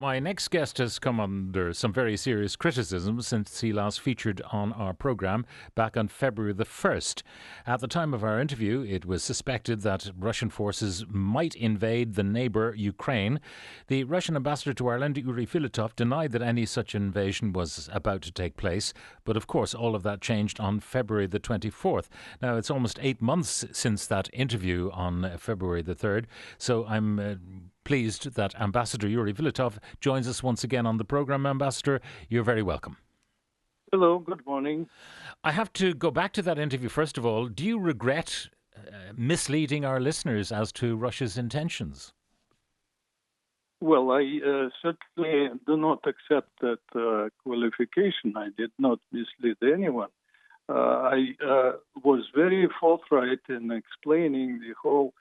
My next guest has come under some very serious criticism since he last featured on our programme back on February the 1st. At the time of our interview, it was suspected that Russian forces might invade the neighbour Ukraine. The Russian ambassador to Ireland, Yuri Filatov, denied that any such invasion was about to take place. But of course, all of that changed on February the 24th. Now, it's almost 8 months since that interview on February the 3rd, so I'm pleased that Ambassador Yuri Filatov joins us once again on the programme. Ambassador, you're very welcome. Hello, good morning. I have to go back to that interview first of all. Do you regret misleading our listeners as to Russia's intentions? Well, I certainly do not accept that qualification. I did not mislead anyone. I was very forthright in explaining the whole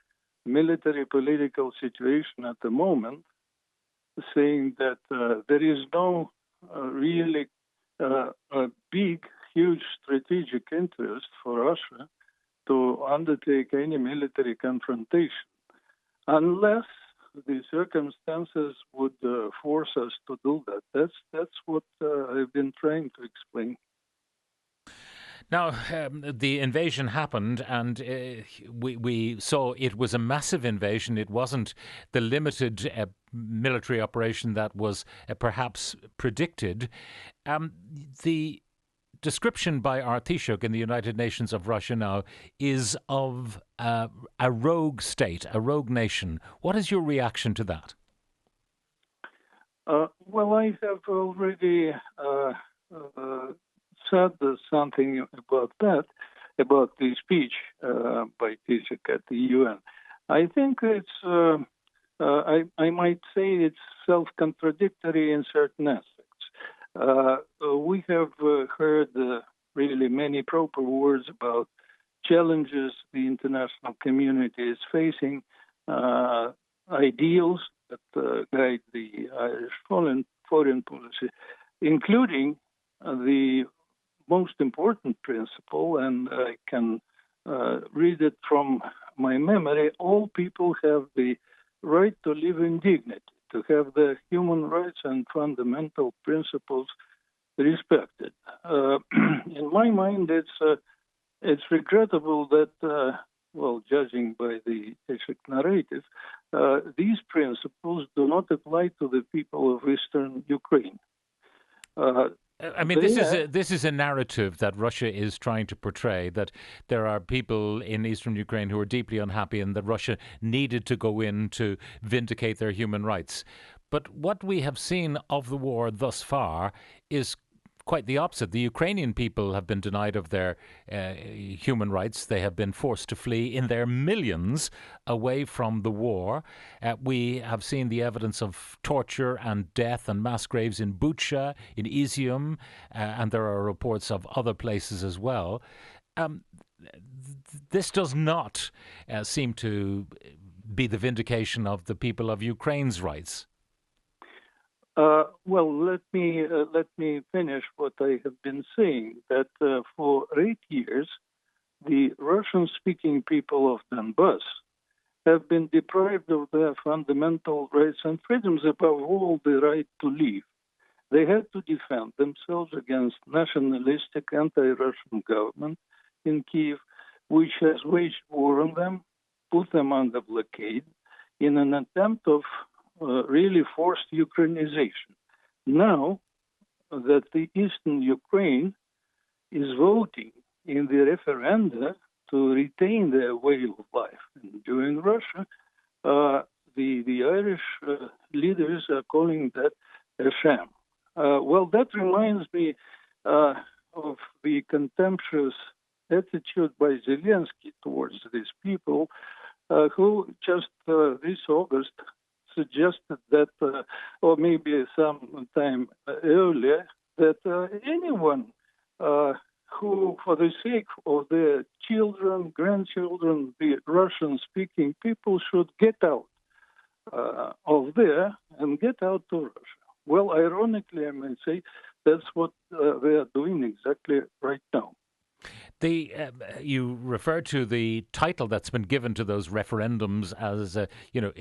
military political situation at the moment, saying that there is no really a big, huge strategic interest for Russia to undertake any military confrontation, unless the circumstances would force us to do that. That's what I've been trying to explain. Now, the invasion happened, and we saw it was a massive invasion. It wasn't the limited military operation that was perhaps predicted. The description by our Taoiseach in the United Nations of Russia now is of a rogue state, a rogue nation. What is your reaction to that? Well, I have already said something about that, about the speech by Taoiseach at the UN. I think it's, I might say it's self-contradictory in certain aspects. We have heard really many proper words about challenges the international community is facing, ideals that guide the Irish foreign policy, including the most important principle, and I can read it from my memory: all people have the right to live in dignity, to have their human rights and fundamental principles respected. In my mind, it's regrettable that, well, judging by the Taoiseach narrative, these principles do not apply to the people of Eastern Ukraine. I mean, this is a narrative that Russia is trying to portray, that there are people in eastern Ukraine who are deeply unhappy and that Russia needed to go in to vindicate their human rights. But what we have seen of the war thus far is quite the opposite. The Ukrainian people have been denied of their human rights. They have been forced to flee in their millions away from the war. We have seen the evidence of torture and death and mass graves in Bucha, in Izium, and there are reports of other places as well. This does not seem to be the vindication of the people of Ukraine's rights. Well, let me finish what I have been saying, that for 8 years, the Russian-speaking people of Donbass have been deprived of their fundamental rights and freedoms, above all the right to live. They had to defend themselves against nationalistic anti-Russian government in Kiev, which has waged war on them, put them under blockade, in an attempt of really forced Ukrainization. Now that the Eastern Ukraine is voting in the referenda to retain their way of life and join Russia, the Irish leaders are calling that a sham. Well, that reminds me of the contemptuous attitude by Zelensky towards these people, who just this August suggested that, or maybe some time earlier, that anyone who, for the sake of their children, grandchildren, the Russian-speaking people, should get out of there and get out to Russia. Well, ironically, I may say, that's what they are doing exactly right now. You refer to the title that's been given to those referendums as,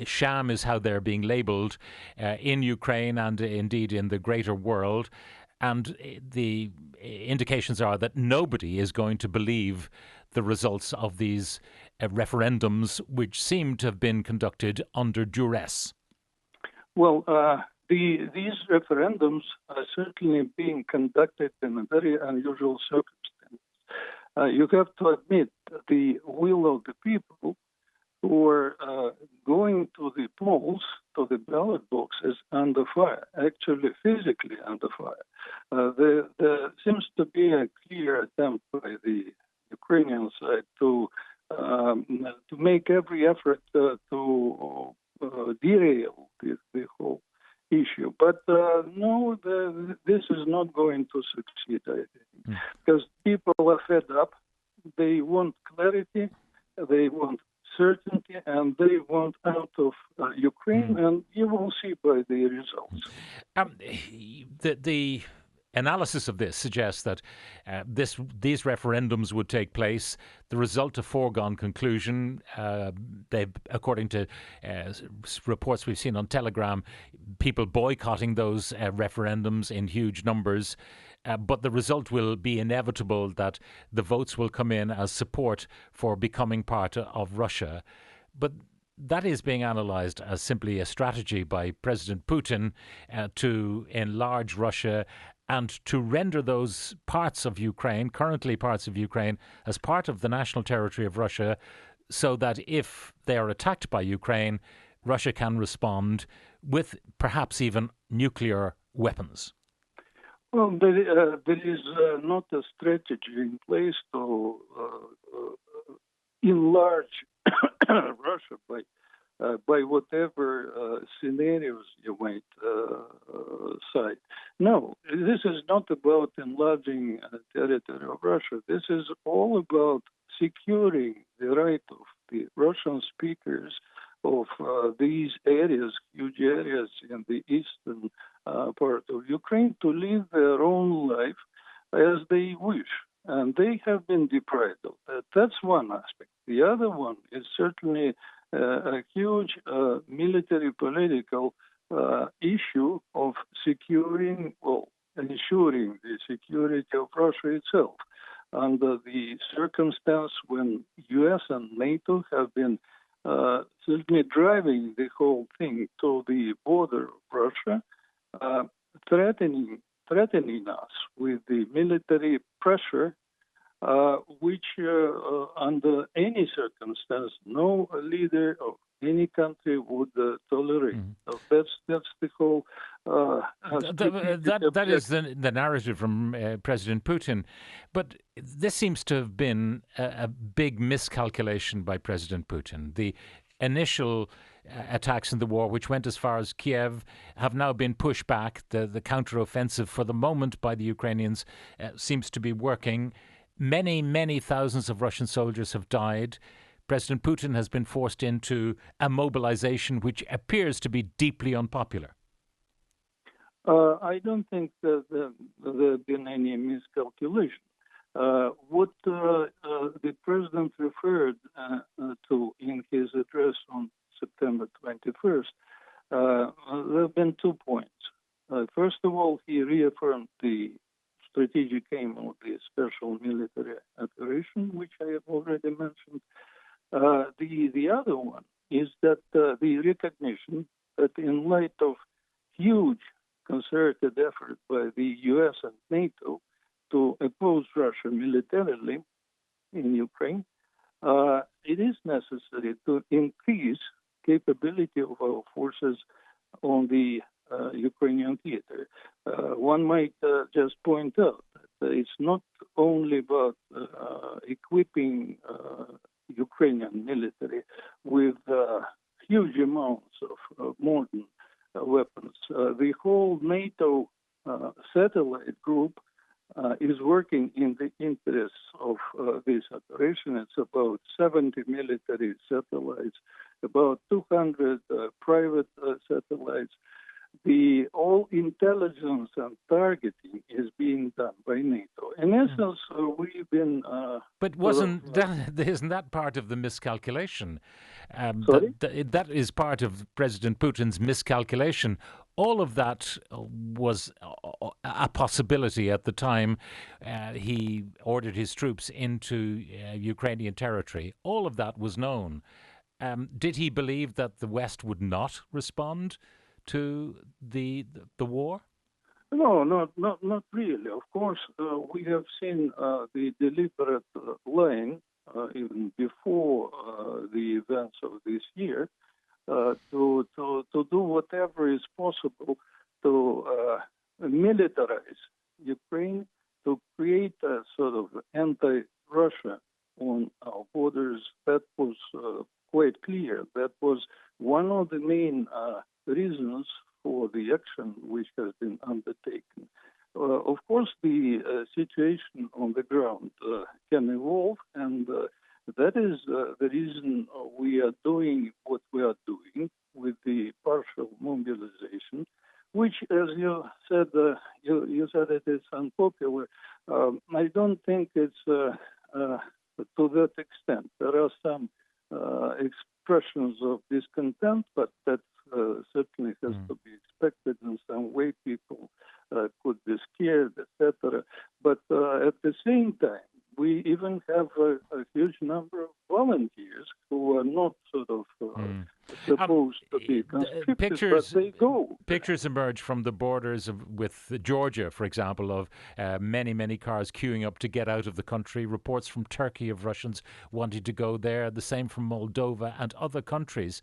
sham is how they're being labelled in Ukraine and indeed in the greater world. And the indications are that nobody is going to believe the results of these referendums, which seem to have been conducted under duress. Well, these referendums are certainly being conducted in a very unusual circumstance. You have to admit the will of the people who are going to the polls, to the ballot boxes, under fire, actually physically under fire. There seems to be a clear attempt by the Ukrainian side to make every effort to derail the whole issue. But no, this is not going to succeed, I think, because people are fed up. They want clarity, they want certainty, and they want out of Ukraine, and you will see by the results. The analysis of this suggests that these referendums would take place, the result of foregone conclusion. According to reports we've seen on Telegram, people boycotting those referendums in huge numbers. But the result will be inevitable, that the votes will come in as support for becoming part of Russia. But that is being analysed as simply a strategy by President Putin to enlarge Russia and to render those parts of Ukraine, currently parts of Ukraine, as part of the national territory of Russia, so that if they are attacked by Ukraine, Russia can respond with perhaps even nuclear weapons. Well, there is not a strategy in place to enlarge Russia by whatever scenarios you might cite. No, this is not about enlarging territory of Russia. This is all about securing the right of the Russian speakers of these areas, huge areas in the eastern part of Ukraine, to live their own life as they wish. And they have been deprived of that. That's one aspect. The other one is certainly a huge military political issue of ensuring the security of Russia itself under the circumstance when U.S. and NATO have been certainly driving the whole thing to the border of Russia, threatening us with the military pressure, which under any circumstance no leader of any country would tolerate. So that's the whole. That is the narrative from President Putin, but this seems to have been a big miscalculation by President Putin. The initial attacks in the war, which went as far as Kiev, have now been pushed back. The counteroffensive for the moment by the Ukrainians seems to be working. Many thousands of Russian soldiers have died. President Putin has been forced into a mobilization which appears to be deeply unpopular. I don't think that there have been any miscalculation. What the president referred to in his address on September 21st, there have been 2 points. First of all, he reaffirmed the strategic aim of the special military operation, which I have already mentioned. The other one is that the recognition that in light of huge concerted effort by the U.S. and NATO to oppose Russia militarily in Ukraine, it is necessary to increase capability of our forces on the Ukrainian theater. One might just point out that it's not only about equipping Ukrainian military with huge amounts of modern weapons. The whole NATO satellite group is working in the interests of this operation. It's about 70 military satellites, about 200 private satellites. all intelligence and targeting is being done by NATO. In essence, we've been. But isn't that part of the miscalculation? Sorry? That is part of President Putin's miscalculation. All of that was a possibility at the time he ordered his troops into Ukrainian territory. All of that was known. Did he believe that the West would not respond to the war? No, not really. Of course, we have seen the deliberate lying even before the events of this year to do whatever is possible to militarize Ukraine, to create a sort of anti-Russia on our borders. That was quite clear. That was one of the main reasons for the action which has been undertaken. Of course, the situation on the ground can evolve, and that is the reason we are doing what we are doing with the partial mobilization, which, as you said, you said it is unpopular. I don't think it's to that extent. There are some expressions of discontent, but that certainly has to be expected in some way. People could be scared, etc. But at the same time, we even have a huge number of volunteers who are not sort of supposed to be conscripted, but they go. Pictures emerge from the borders with Georgia, for example, of many cars queuing up to get out of the country. Reports from Turkey of Russians wanting to go there. The same from Moldova and other countries.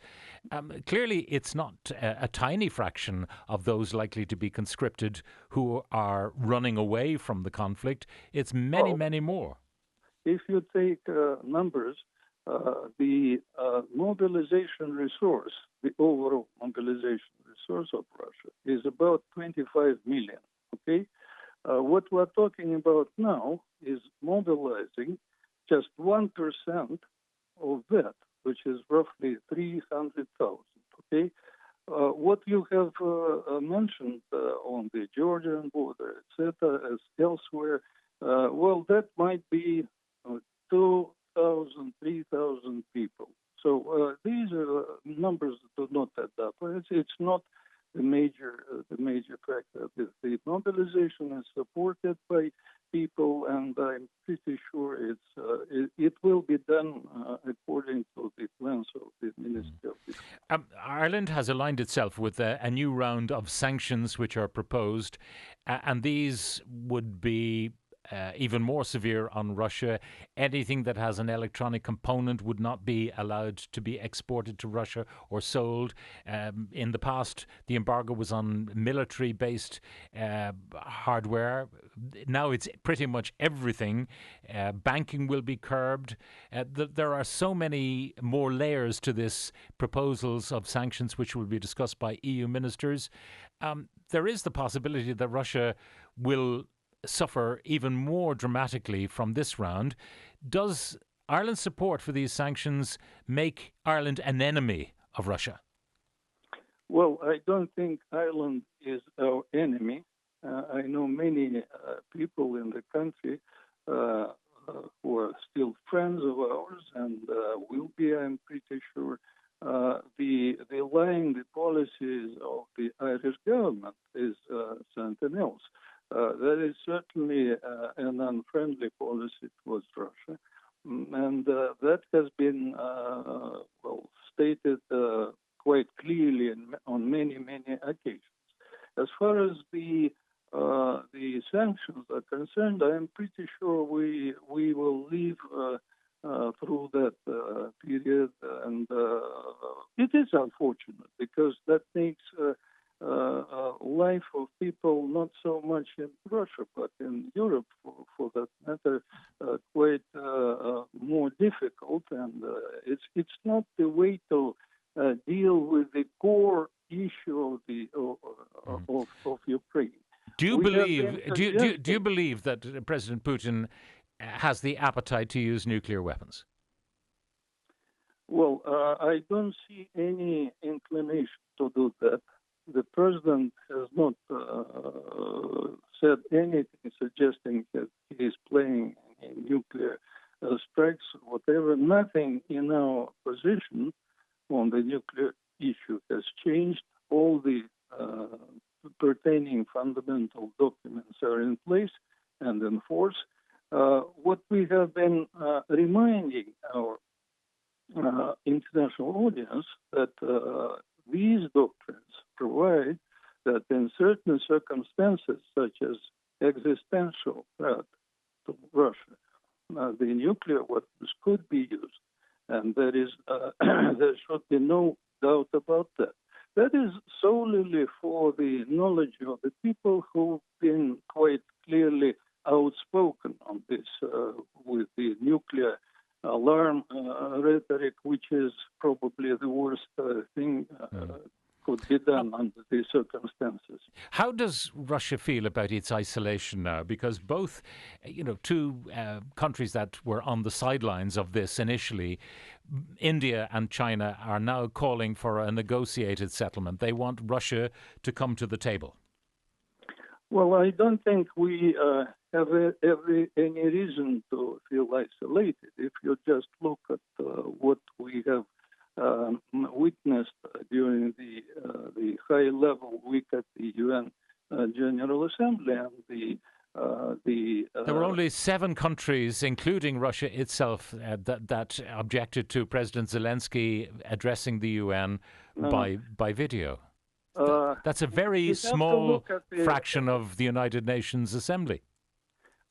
Clearly, it's not a tiny fraction of those likely to be conscripted who are running away from the conflict. It's many more. If you take numbers, the mobilization resource, the overall mobilization resource of Russia is about 25 million. Okay, what we're talking about now is mobilizing just 1% of that, which is roughly 300,000. Okay, what you have mentioned on the Georgian border, etc., as elsewhere, well, that might be 2,000, 3,000 people. So these numbers do not add up. It's not the major factor. The mobilization is supported by people, and I'm pretty sure it will be done according to the plans of the Ministry of Defense. Ireland has aligned itself with a new round of sanctions which are proposed, and these would be even more severe on Russia. Anything that has an electronic component would not be allowed to be exported to Russia or sold. In the past, the embargo was on military-based hardware. Now it's pretty much everything. Banking will be curbed. There are so many more layers to this proposals of sanctions which will be discussed by EU ministers. There is the possibility that Russia will suffer even more dramatically from this round. Does Ireland's support for these sanctions make Ireland an enemy of Russia? Well, I don't think Ireland is our enemy. I know many people in the country who are still friends of ours and will be, I'm pretty sure. The line, the policies of the Irish government is something else. That is certainly an unfriendly policy towards Russia, and that has been stated quite clearly on many occasions. As far as the sanctions are concerned, I am pretty sure we will live through that period, and it is unfortunate because that makes life of people not so much in Russia but in Europe, for that matter, quite more difficult, and it's not the way to deal with the core issue of Ukraine. Do you believe that President Putin has the appetite to use nuclear weapons? Well, I don't see any inclination to do that. the president has not said anything suggesting that he is playing any nuclear strikes or whatever. Nothing in our position on the nuclear issue has changed. All the pertaining fundamental documents are in place and in force. What we have been reminding our international audience that these doctrines provide that in certain circumstances, such as existential threat to Russia, the nuclear weapons could be used, and there should be no doubt about that. That is solely for the knowledge of the people who've been quite clearly outspoken on this with the nuclear alarm rhetoric, which is probably the worst thing could be done under these circumstances. How does Russia feel about its isolation now? Because both, two countries that were on the sidelines of this initially, India and China, are now calling for a negotiated settlement. They want Russia to come to the table. Well, I don't think we have any reason to feel isolated. If you just look at what we have witnessed during the high-level week at the UN General Assembly, and there were only 7 countries, including Russia itself, that objected to President Zelensky addressing the UN by video. That's a very small fraction of the United Nations Assembly.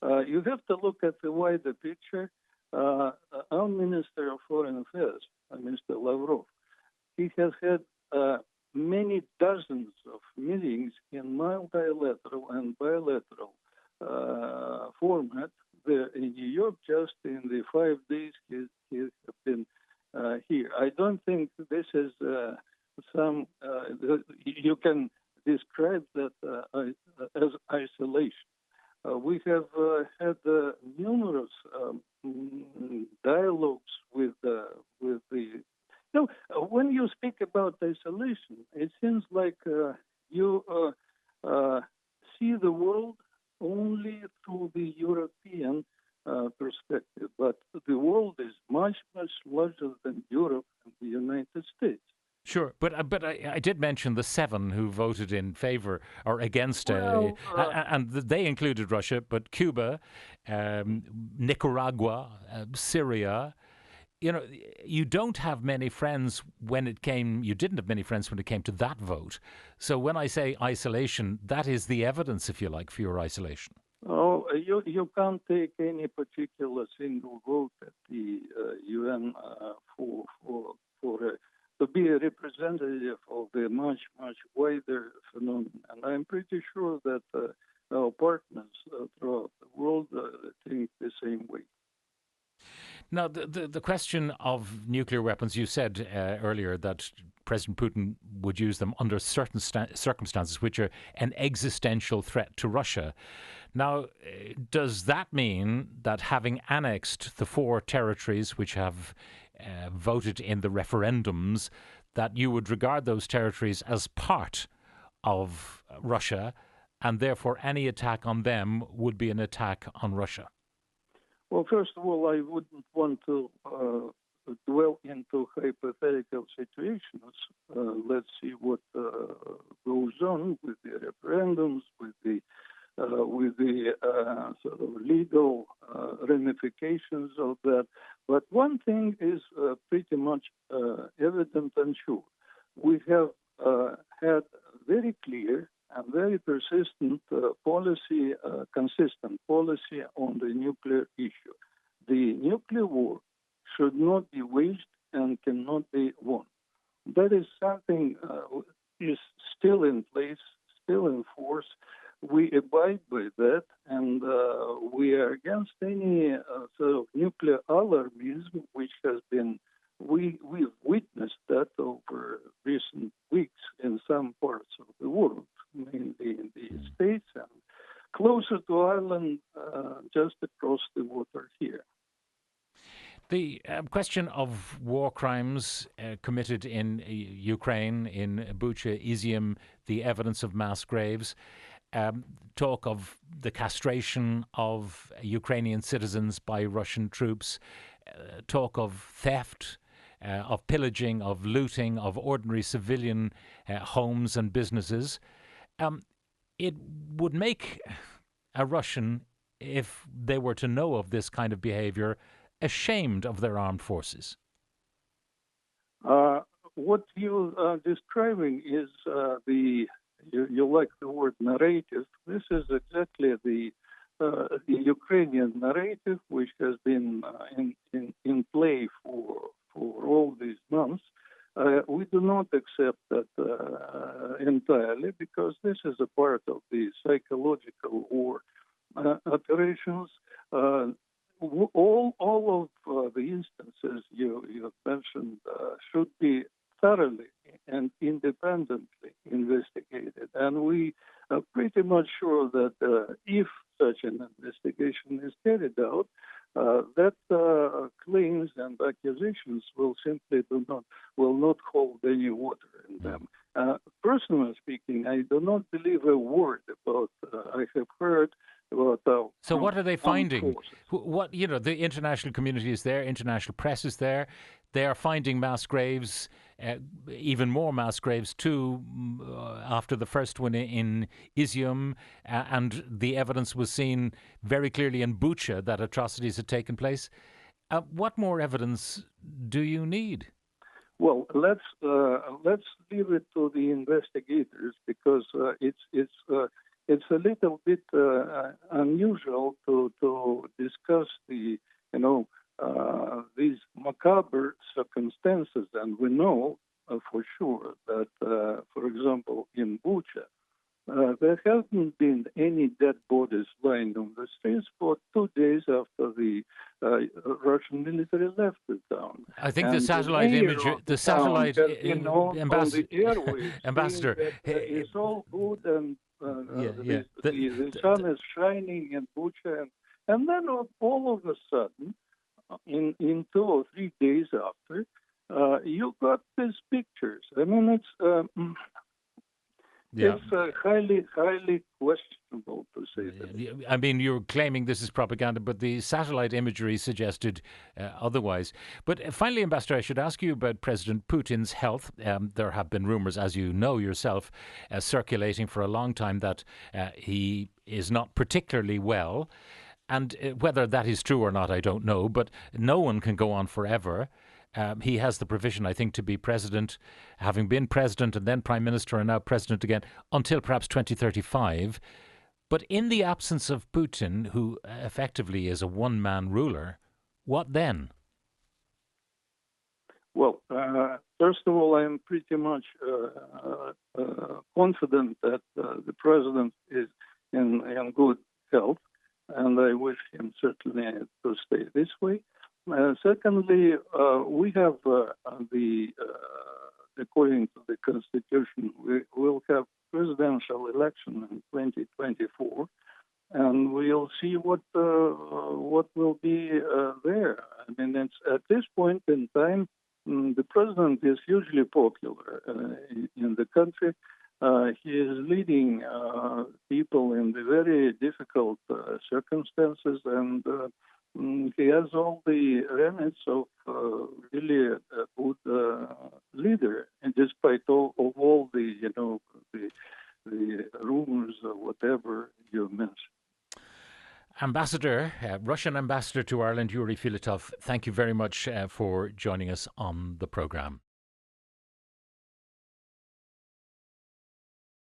You have to look at the wider picture. Our Minister of Foreign Affairs, Mr. Lavrov, he has had many dozens of meetings in multilateral and bilateral format there in New York. Just in the 5 days he has been here. I don't think this is you can describe that as isolation. We have had numerous dialogues with the. When you speak about isolation, it seems like you see the world only through the European perspective, but the world is much, much larger than Europe and the United States. Sure, but I did mention the 7 who voted in favor or against, and they included Russia, but Cuba, Nicaragua, Syria. You don't have many friends when it came. You didn't have many friends when it came to that vote. So when I say isolation, that is the evidence, if you like, for your isolation. Oh, you can't take any particular single vote at the UN to be a representative of the much, much wider phenomenon. And I'm pretty sure that our partners throughout the world think the same way. Now, the question of nuclear weapons, you said earlier that President Putin would use them under certain circumstances which are an existential threat to Russia. Now, does that mean that having annexed the 4 territories which have voted in the referendums, that you would regard those territories as part of Russia, and therefore any attack on them would be an attack on Russia? Well, first of all, I wouldn't want to dwell into hypothetical situations. Let's see what goes on with the referendums, with the sort of legal ramifications of that. But one thing is pretty much evident and sure. We have had very clear and very persistent policy, consistent policy on the nuclear issue. The nuclear war should not be waged and cannot be won. That is something is still in place, still in force. We abide by that, and we are against any sort of nuclear alarmism, which has been, we've witnessed that over recent weeks in some parts of the world, mainly in the States and closer to Ireland, just across the water here. The question of war crimes committed in Ukraine, in Bucha, Izium, the evidence of mass graves, talk of the castration of Ukrainian citizens by Russian troops, talk of theft, of pillaging, of looting, of ordinary civilian homes and businesses. It would make a Russian, if they were to know of this kind of behavior, ashamed of their armed forces. What you are describing is you like the word narrative. This is exactly the Ukrainian narrative, which has been in play for all these months. We do not accept that entirely, because this is a part of the psychological war operations. All of the instances you mentioned should be thoroughly and independently investigated. And we are pretty much sure that if such an investigation is carried out, that claims and accusations will not hold any water in them. Personally speaking, I do not believe a word about. I have heard about. So what are they finding? What the international community is there, international press is there. They are finding mass graves, even more mass graves too, after the first one in Izium, and the evidence was seen very clearly in Bucha that atrocities had taken place. What more evidence do you need? Well, let's leave it to the investigators, because it's a little bit unusual to discuss these macabre circumstances, and we know for sure that, for example, in Bucha, there haven't been any dead bodies lying on the streets for 2 days after the Russian military left the town. I think the satellite imagery, Ambassador, it's all good, and the sun is shining in Bucha, and then all of a sudden, in 2 or 3 days after, you got these pictures. I mean, it's highly questionable, to say that. I mean, you're claiming this is propaganda, but the satellite imagery suggested otherwise. But finally, Ambassador, I should ask you about President Putin's health. There have been rumors, as you know yourself, circulating for a long time that he is not particularly well. And whether that is true or not, I don't know, but no one can go on forever. He has the provision, I think, to be president, having been president and then prime minister and now president again, until perhaps 2035. But in the absence of Putin, who effectively is a one-man ruler, what then? Well, first of all, I am pretty much confident that the president is in good health, and I wish him certainly to stay this way. Secondly, we have according to the Constitution, we will have presidential election in 2024, and we'll see what will be there. I mean, it's, at this point in time, the president is hugely popular in the country. He is leading people in the very difficult circumstances, and he has all the remits of really a good leader, and despite all the the rumors or whatever you mentioned. Ambassador, Russian Ambassador to Ireland, Yuri Filatov, thank you very much for joining us on the programme.